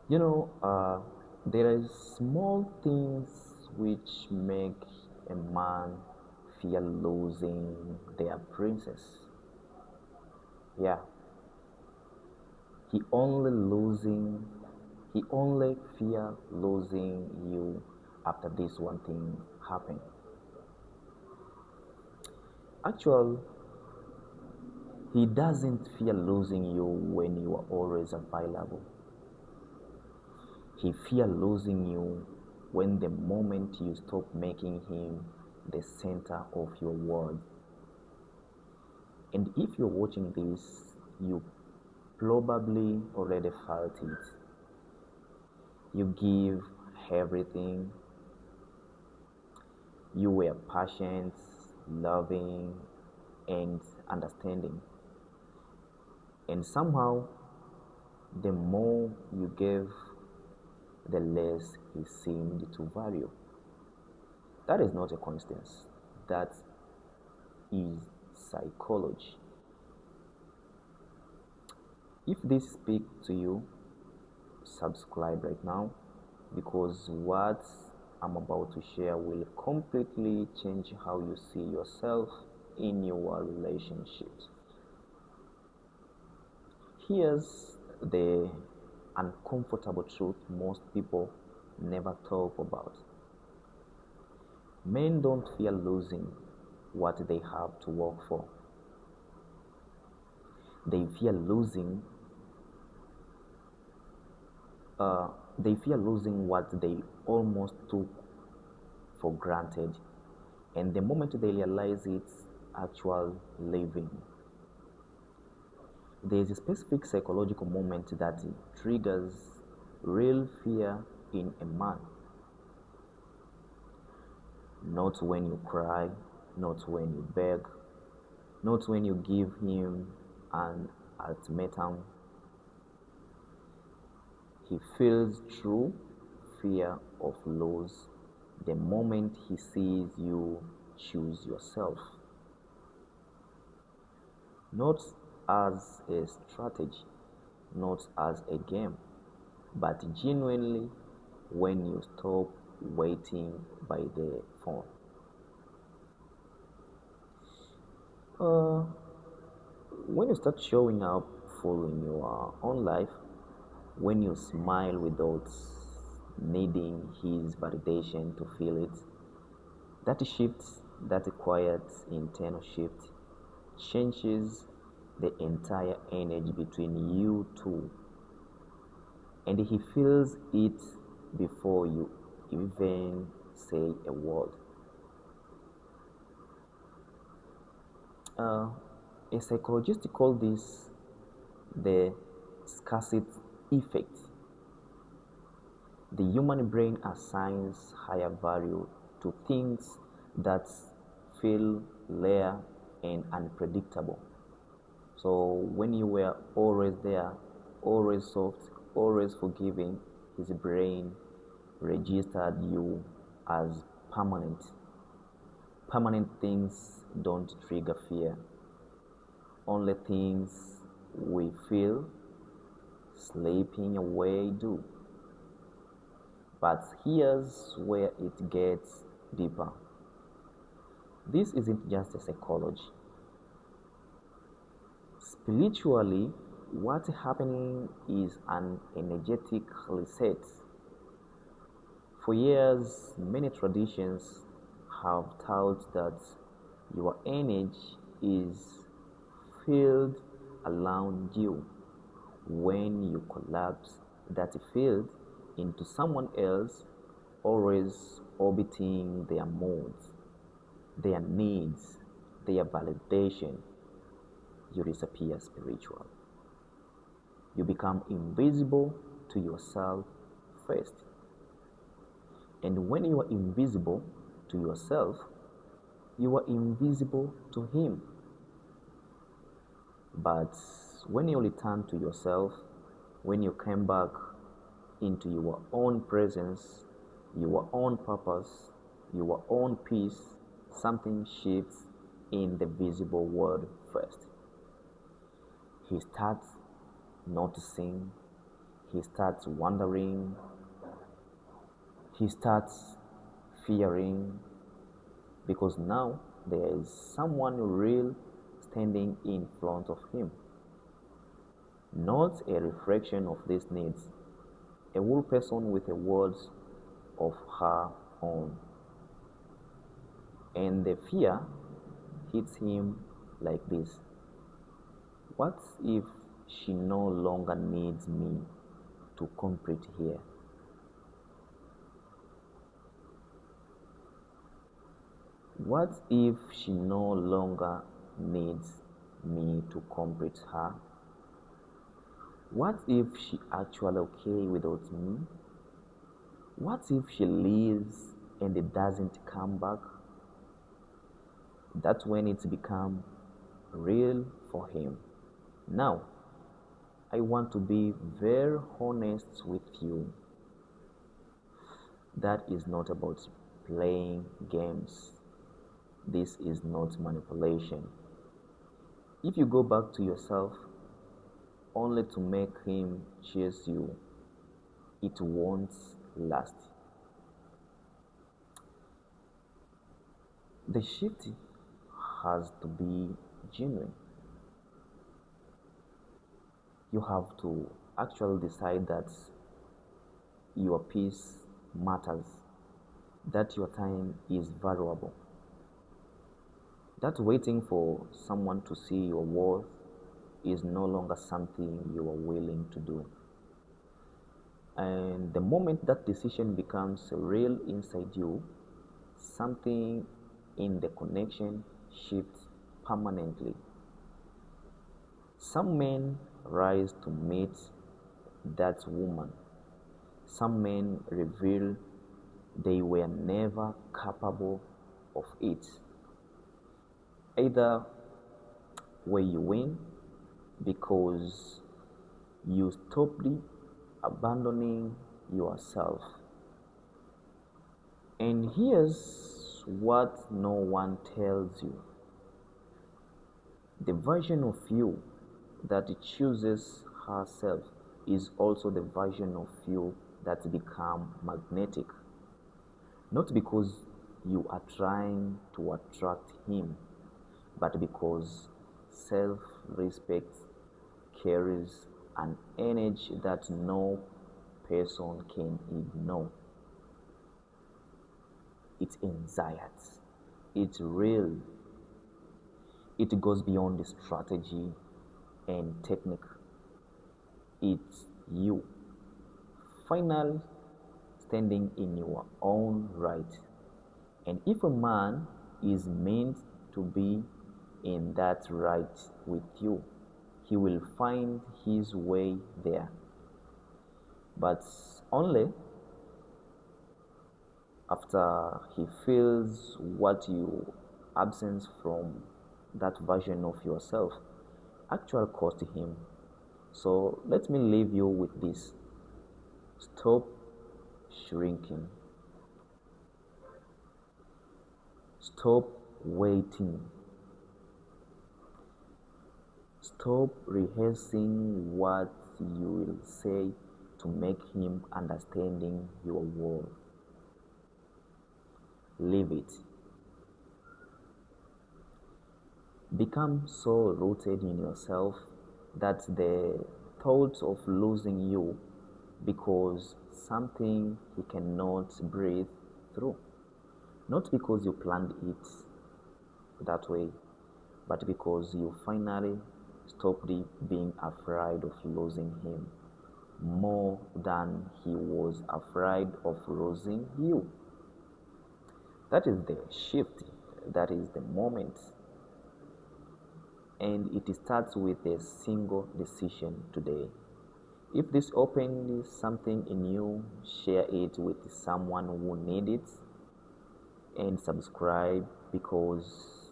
There is small things which make a man fear losing their princess. Yeah, he only losing, he only fear losing you after this one thing happen. Actually, he doesn't fear losing you when you are always available. He fear losing you when the moment you stop making him the center of your world. And if you're watching this, you probably already felt it. You give everything, you were patient, loving, and understanding. And somehow, the more you gave, the less he seemed to value. That is not a coincidence. That is psychology. If this speaks to you, subscribe right now because what I'm about to share will completely change how you see yourself in your relationships. Here's the uncomfortable truth most people never talk about. Men don't fear losing what they have to work for. They fear losing uh, they fear losing what they almost took for granted, and the moment they realize it's actual living. There is a specific psychological moment that triggers real fear in a man. Not when you cry, not when you beg, not when you give him an ultimatum. He feels true fear of loss the moment he sees you choose yourself. Not as a strategy, not as a game, but genuinely when you stop waiting by the phone. Uh, when you start showing up full in your own life, when you smile without needing his validation to feel it, that shift, that quiet internal shift, changes the entire energy between you two, and he feels it before you even say a word. Uh, a psychologist called this the scarcity effect. The human brain assigns higher value to things that feel rare and unpredictable. So when you were always there, always soft, always forgiving, his brain registered you as permanent. Permanent things don't trigger fear. Only things we feel slipping away do. But here's where it gets deeper. This isn't just a psychology. Spiritually, what's happening is an energetic reset. For years, many traditions have taught that your energy is filled around you. When you collapse that field into someone else, always orbiting their moods, their needs, their validation, you disappear spiritual. You become invisible to yourself first. And when you are invisible to yourself, you are invisible to him. But when you return to yourself, when you come back into your own presence, your own purpose, your own peace, something shifts in the visible world first. He starts noticing, He starts wondering, he starts fearing, because now there is someone real standing in front of him, not a reflection of these needs, a whole person with a world of her own. And the fear hits him like this: what if she no longer needs me to complete here? What if she no longer needs me to complete her? What if she actually okay without me? What if she leaves and it doesn't come back? That's when it's become real for him. Now, I want to be very honest with you. That is not about playing games. This is not manipulation. If you go back to yourself only to make him chase you, it won't last. The shift has to be genuine. You have to actually decide that your peace matters, that your time is valuable, that waiting for someone to see your worth is no longer something you are willing to do. And the moment that decision becomes real inside you, something in the connection shifts permanently. Some men rise to meet that woman. Some men reveal they were never capable of it. Either way, you win because you stopped abandoning yourself. And here's what no one tells you: the version of you that chooses herself is also the version of you that become magnetic. Not because you are trying to attract him, but because self-respect carries an energy that no person can ignore. It's anxiety. It's real. It goes beyond the strategy and technique. It's you, finally standing in your own right. And if a man is meant to be in that right with you, he will find his way there. But only after he feels what you absence from that version of yourself actually cost him. So let me leave you with this: stop shrinking, stop waiting, stop rehearsing what you will say to make him understanding your world. Leave it. Become so rooted in yourself that the thoughts of losing you because something he cannot breathe through, not because you planned it that way, but because you finally stopped being afraid of losing him more than he was afraid of losing you. That is the shift, that is the moment. And it starts with a single decision today. If this opens something in you, share it with someone who needs it, and subscribe, because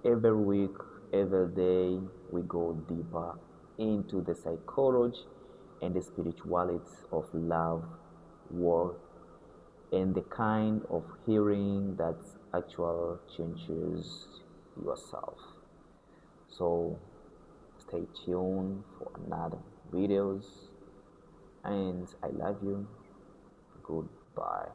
every week, every day, we go deeper into the psychology and the spirituality of love, work, and the kind of hearing that actually changes yourself. So stay tuned for another videos, and I love you. Goodbye.